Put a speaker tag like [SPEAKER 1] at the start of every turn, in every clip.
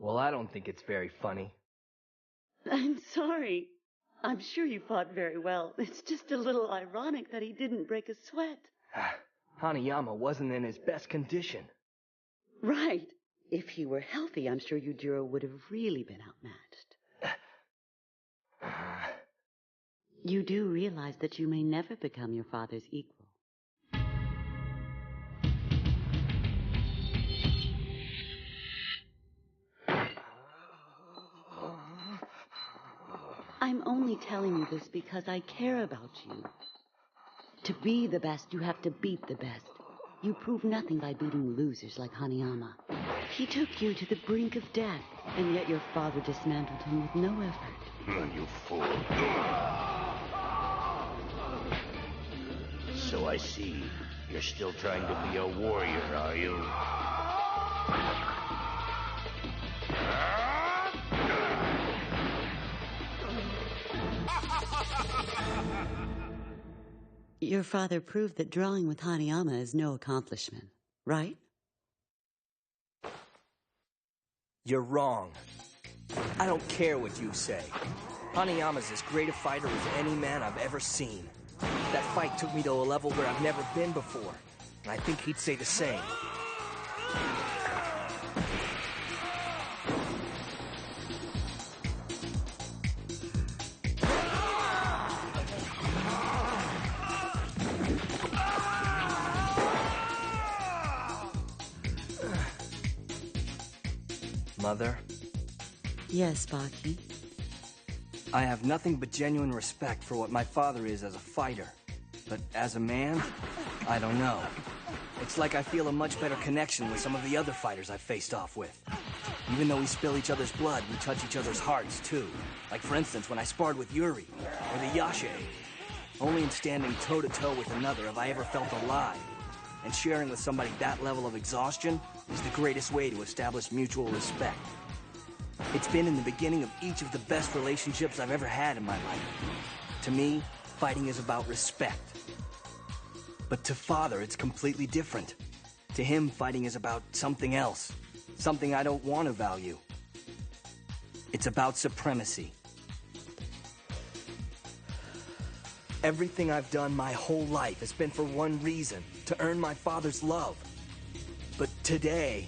[SPEAKER 1] Well, I don't think it's very funny.
[SPEAKER 2] I'm sorry. I'm sure you fought very well. It's just a little ironic that he didn't break a sweat.
[SPEAKER 1] Hanayama wasn't in his best condition.
[SPEAKER 2] Right. If he were healthy, I'm sure Yujiro would have really been outmatched. You do realize that you may never become your father's equal. I'm only telling you this because I care about you. To be the best, you have to beat the best. You prove nothing by beating losers like Hanayama. He took you to the brink of death, and yet your father dismantled him with no effort.
[SPEAKER 3] You fool. So I see. You're still trying to be a warrior, are you?
[SPEAKER 2] Your father proved that drawing with Hanayama is no accomplishment, right?
[SPEAKER 1] You're wrong. I don't care what you say. Hanayama's as great a fighter as any man I've ever seen. That fight took me to a level where I've never been before, and I think he'd say the same. Mother?
[SPEAKER 2] Yes, Baki.
[SPEAKER 1] I have nothing but genuine respect for what my father is as a fighter. But as a man, I don't know. It's like I feel a much better connection with some of the other fighters I've faced off with. Even though we spill each other's blood, we touch each other's hearts, too. Like, for instance, when I sparred with Yuri, or the Yashe. Only in standing toe-to-toe with another have I ever felt alive. And sharing with somebody that level of exhaustion is the greatest way to establish mutual respect. It's been in the beginning of each of the best relationships I've ever had in my life. To me, fighting is about respect. But to Father, it's completely different. To him, fighting is about something else. Something I don't want to value. It's about supremacy. Everything I've done my whole life has been for one reason, to earn my father's love. But today,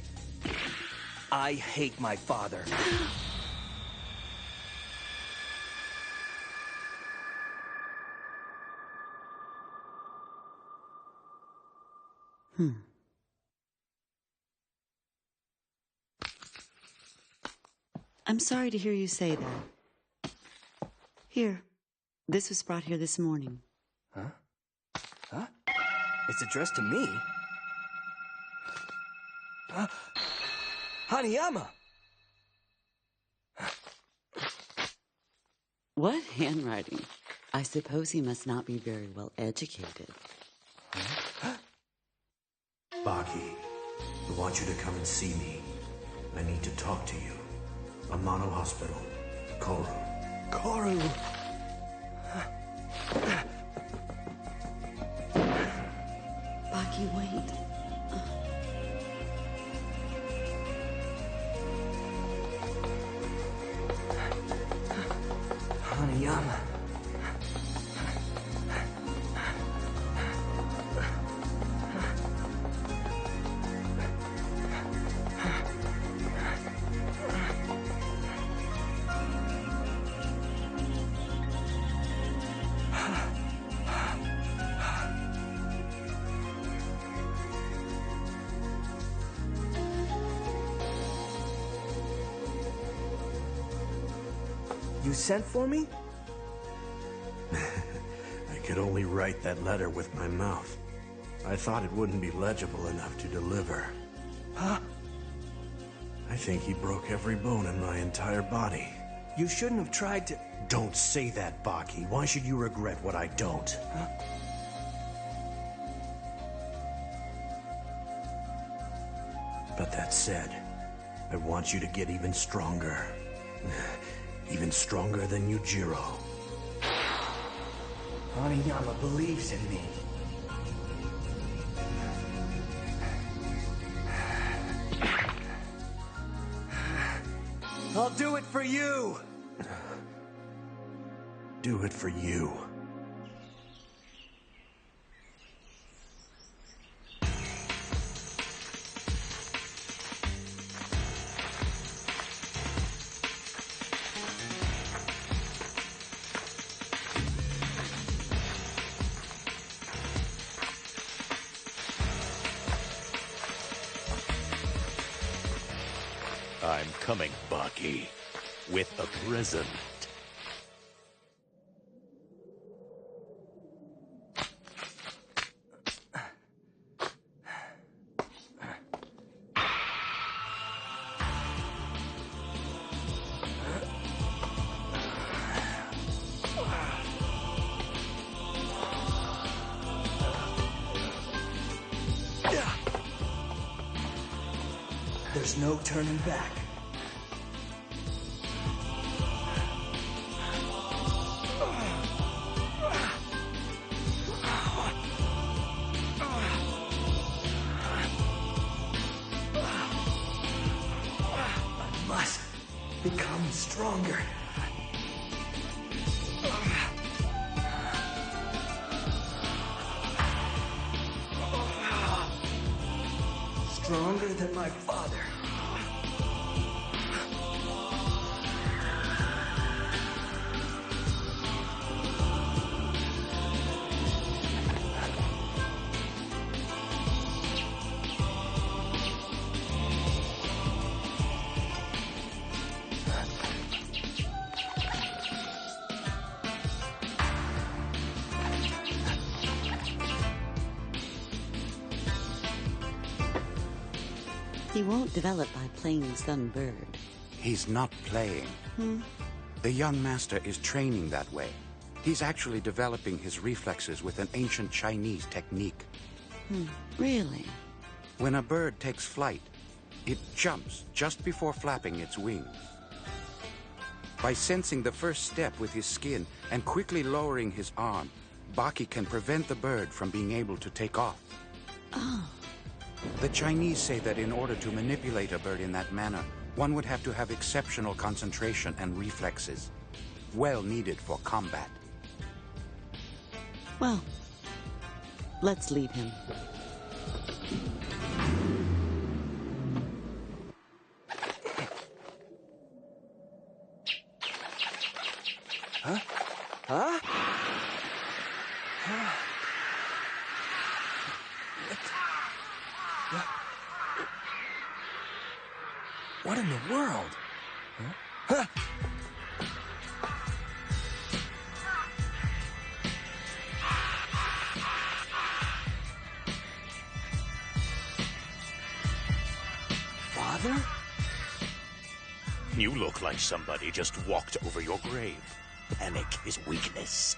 [SPEAKER 1] I hate my father.
[SPEAKER 2] I'm sorry to hear you say that. Here, this was brought here this morning.
[SPEAKER 1] Huh? It's addressed to me? Hanayama!
[SPEAKER 2] What handwriting? I suppose he must not be very well educated.
[SPEAKER 4] Baki, I want you to come and see me. I need to talk to you. Amano Hospital. Koru.
[SPEAKER 1] Koru!
[SPEAKER 2] Baki, wait.
[SPEAKER 1] Hanayama. You sent for me?
[SPEAKER 4] I could only write that letter with my mouth. I thought it wouldn't be legible enough to deliver.
[SPEAKER 1] Huh?
[SPEAKER 4] I think he broke every bone in my entire body.
[SPEAKER 1] You shouldn't have tried to...
[SPEAKER 4] Don't say that, Baki. Why should you regret what I don't?
[SPEAKER 1] Huh?
[SPEAKER 4] But that said, I want you to get even stronger. Even stronger than Yujiro.
[SPEAKER 1] Hanayama believes in me. I'll do it for you!
[SPEAKER 4] Do it for you.
[SPEAKER 3] I'm coming, Baki, with a present.
[SPEAKER 1] There's no turning back. I must become stronger. Stronger than my father.
[SPEAKER 2] He won't develop by playing some bird.
[SPEAKER 5] He's not playing. The young master is training that way. He's actually developing his reflexes with an ancient Chinese technique.
[SPEAKER 2] Really?
[SPEAKER 5] When a bird takes flight, it jumps just before flapping its wings. By sensing the first step with his skin and quickly lowering his arm, Baki can prevent the bird from being able to take off.
[SPEAKER 2] Oh.
[SPEAKER 5] The Chinese say that in order to manipulate a bird in that manner, one would have to have exceptional concentration and reflexes, well needed for combat.
[SPEAKER 2] Well, let's leave him.
[SPEAKER 1] Huh? What in the world? Huh? Father?
[SPEAKER 3] You look like somebody just walked over your grave. Panic is weakness.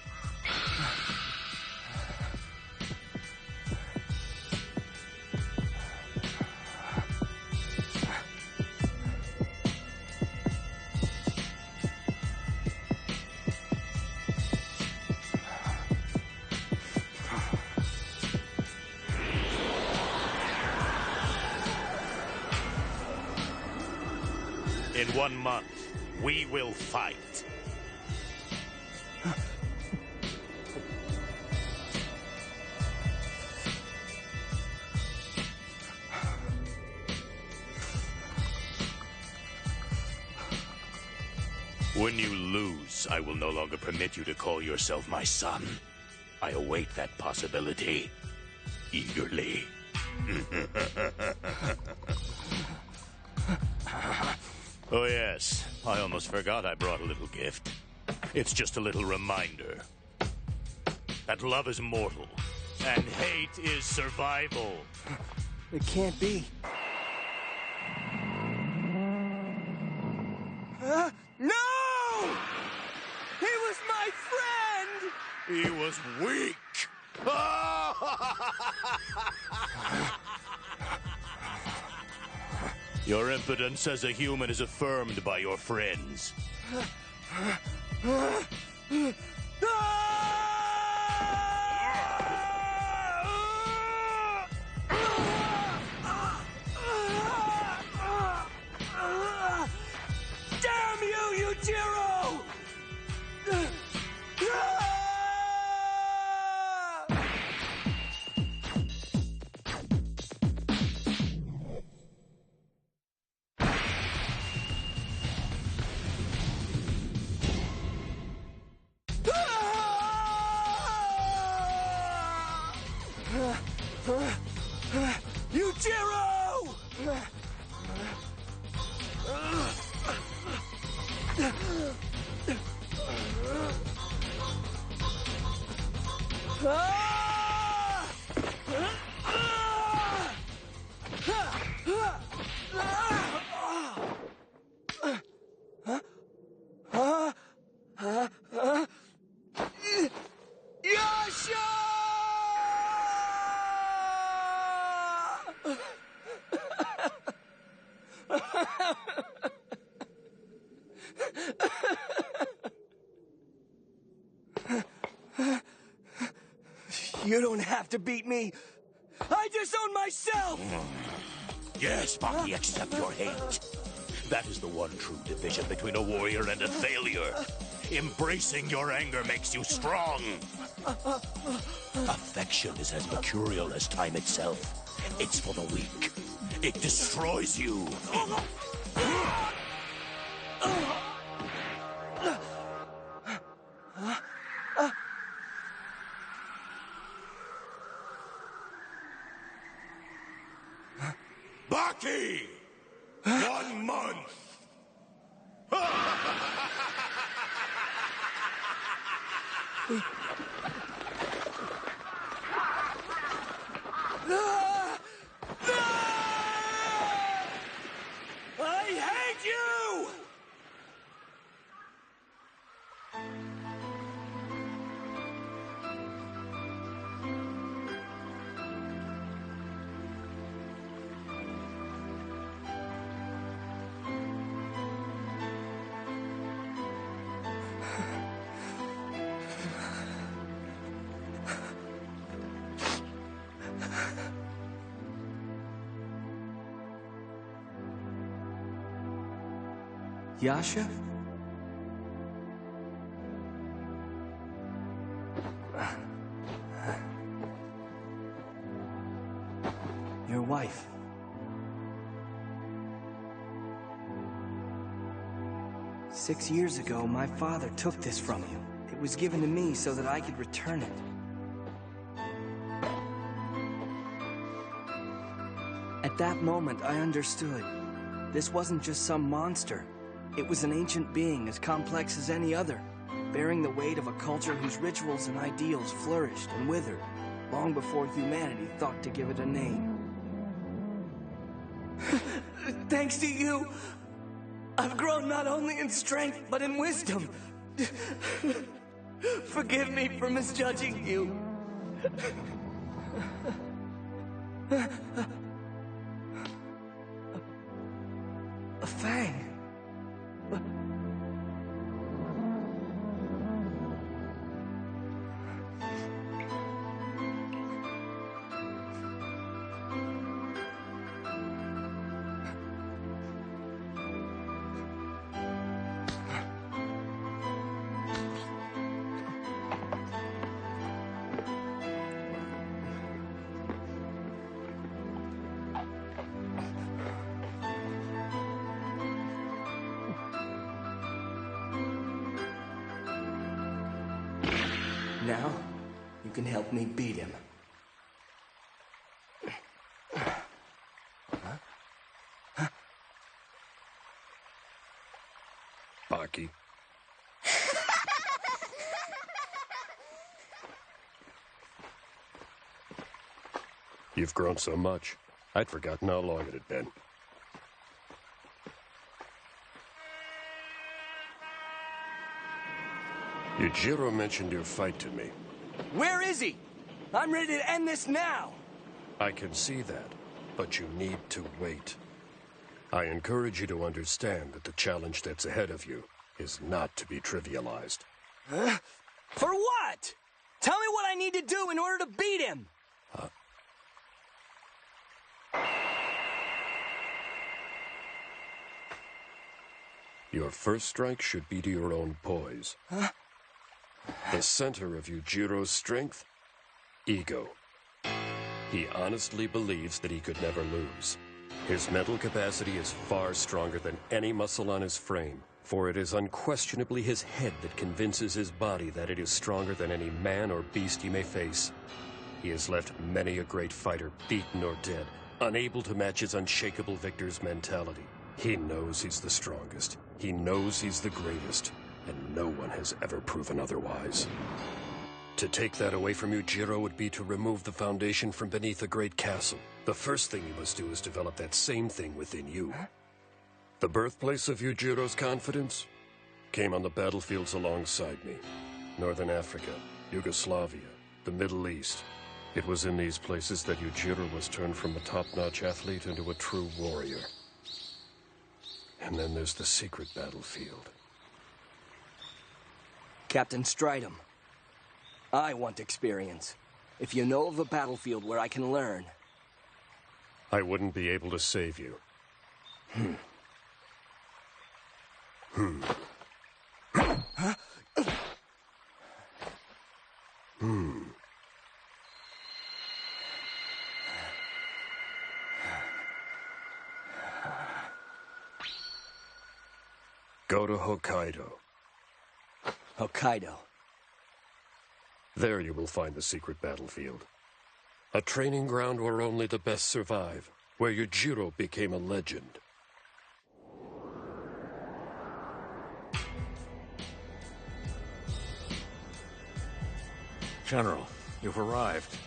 [SPEAKER 3] In 1 month, we will fight. When you lose, I will no longer permit you to call yourself my son. I await that possibility eagerly. Oh yes, I almost forgot I brought a little gift. It's just a little reminder that love is mortal and hate is survival.
[SPEAKER 1] It can't be. No! He was my friend!
[SPEAKER 3] He was weak. Your impotence as a human is affirmed by your friends.
[SPEAKER 1] Dad! Jiro! Yujiro! You don't have to beat me. I disown myself!
[SPEAKER 3] Yes, Baki, accept your hate. That is the one true division between a warrior and a failure. Embracing your anger makes you strong. Affection is as mercurial as time itself. It's for the weak. It destroys you. Baki! 1 month!
[SPEAKER 1] I hate you! Yasha? Your wife. Six years ago, my father took this from you. It was given to me so that I could return it. At that moment, I understood. This wasn't just some monster. It was an ancient being as complex as any other, bearing the weight of a culture whose rituals and ideals flourished and withered long before humanity thought to give it a name. Thanks to you, I've grown not only in strength, but in wisdom. Forgive me for misjudging you. A fang. Now, you can help me beat him.
[SPEAKER 6] Baki. You've grown so much. I'd forgotten how long it had been. Yujiro mentioned your fight to me.
[SPEAKER 1] Where is he? I'm ready to end this now!
[SPEAKER 6] I can see that, but you need to wait. I encourage you to understand that the challenge that's ahead of you is not to be trivialized.
[SPEAKER 1] Huh? For what? Tell me what I need to do in order to beat him!
[SPEAKER 6] Your first strike should be to your own poise.
[SPEAKER 1] Huh?
[SPEAKER 6] The center of Yujiro's strength? Ego. He honestly believes that he could never lose. His mental capacity is far stronger than any muscle on his frame, for it is unquestionably his head that convinces his body that it is stronger than any man or beast he may face. He has left many a great fighter beaten or dead, unable to match his unshakable victor's mentality. He knows he's the strongest. He knows he's the greatest, and no one has ever proven otherwise. To take that away from Yujiro would be to remove the foundation from beneath a great castle. The first thing you must do is develop that same thing within you. The birthplace of Yujiro's confidence came on the battlefields alongside me. Northern Africa, Yugoslavia, the Middle East. It was in these places that Yujiro was turned from a top-notch athlete into a true warrior. And then there's the secret battlefield.
[SPEAKER 1] Captain Stridham, I want experience. If you know of a battlefield where I can learn.
[SPEAKER 6] I wouldn't be able to save you. Go to Hokkaido.
[SPEAKER 1] Hokkaido.
[SPEAKER 6] There you will find the secret battlefield. A training ground where only the best survive, where Yujiro became a legend.
[SPEAKER 4] General, you've arrived.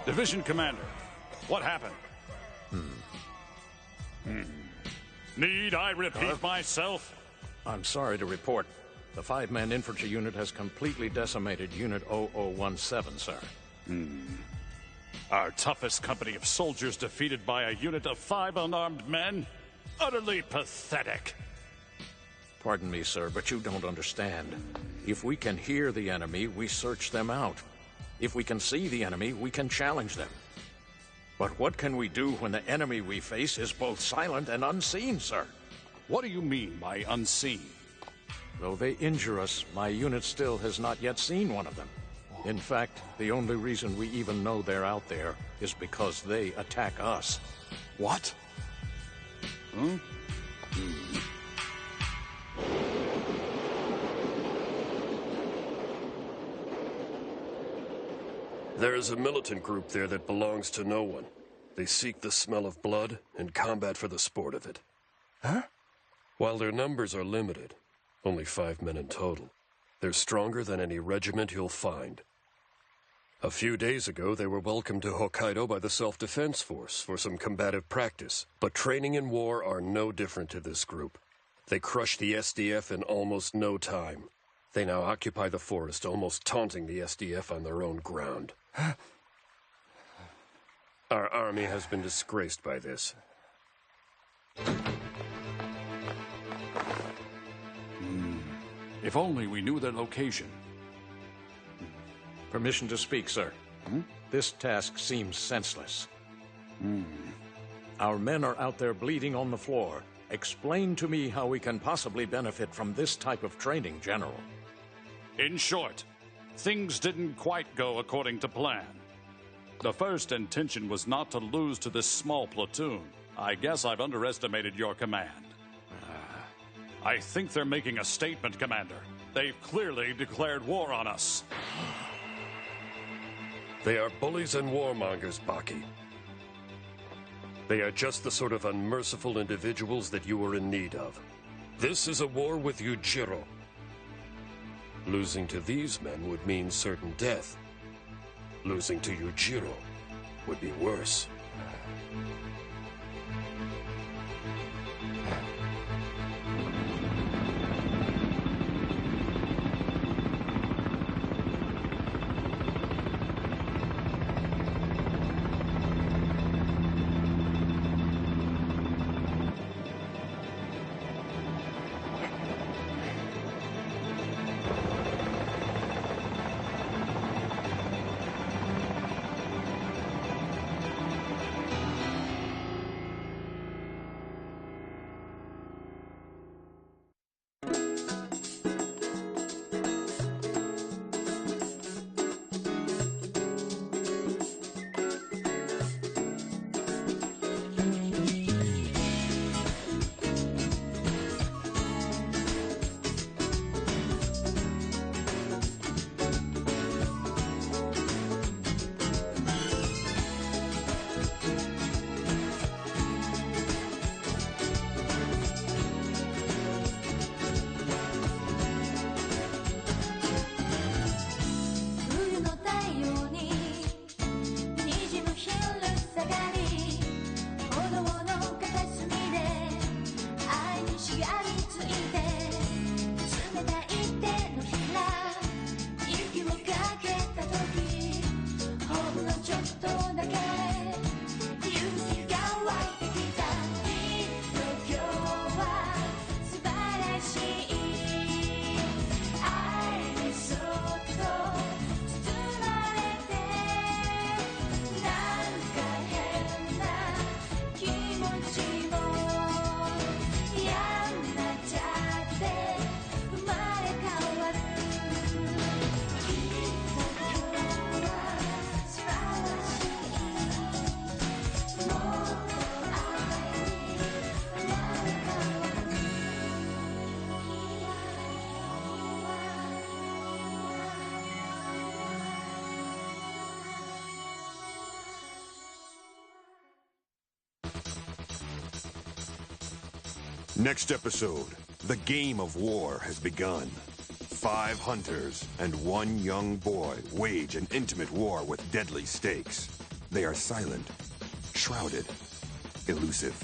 [SPEAKER 7] Division Commander, what happened? Need I repeat myself?
[SPEAKER 4] I'm sorry to report. The 5-man infantry unit has completely decimated Unit 0017, sir.
[SPEAKER 7] Our toughest company of soldiers defeated by a unit of 5 unarmed men? Utterly pathetic.
[SPEAKER 4] Pardon me, sir, but you don't understand. If we can hear the enemy, we search them out. If we can see the enemy, we can challenge them. But what can we do when the enemy we face is both silent and unseen, sir?
[SPEAKER 7] What do you mean by unseen?
[SPEAKER 4] Though they injure us, my unit still has not yet seen one of them. In fact, the only reason we even know they're out there is because they attack us.
[SPEAKER 7] What?
[SPEAKER 6] There is a militant group there that belongs to no one. They seek the smell of blood and combat for the sport of it.
[SPEAKER 1] Huh?
[SPEAKER 6] While their numbers are limited, only 5 men in total, they're stronger than any regiment you'll find. A few days ago, they were welcomed to Hokkaido by the Self-Defense Force for some combative practice, but training in war are no different to this group. They crushed the SDF in almost no time. They now occupy the forest, almost taunting the SDF on their own ground. Our army has been disgraced by this.
[SPEAKER 7] If only we knew their location.
[SPEAKER 4] Permission to speak, sir. This task seems senseless. Our men are out there bleeding on the floor. Explain to me how we can possibly benefit from this type of training, General.
[SPEAKER 7] In short, things didn't quite go according to plan. The first intention was not to lose to this small platoon. I guess I've underestimated your command. I think they're making a statement, Commander. They've clearly declared war on us.
[SPEAKER 6] They are bullies and warmongers, Baki. They are just the sort of unmerciful individuals that you are in need of. This is a war with Yujiro. Losing to these men would mean certain death. Losing to Yujiro would be worse.
[SPEAKER 8] Next episode, the game of war has begun. 5 hunters and 1 young boy wage an intimate war with deadly stakes. They are silent, shrouded, elusive.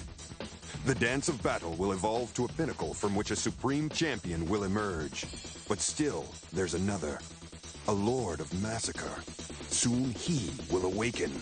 [SPEAKER 8] The dance of battle will evolve to a pinnacle from which a supreme champion will emerge. But still, there's another, a lord of massacre. Soon he will awaken.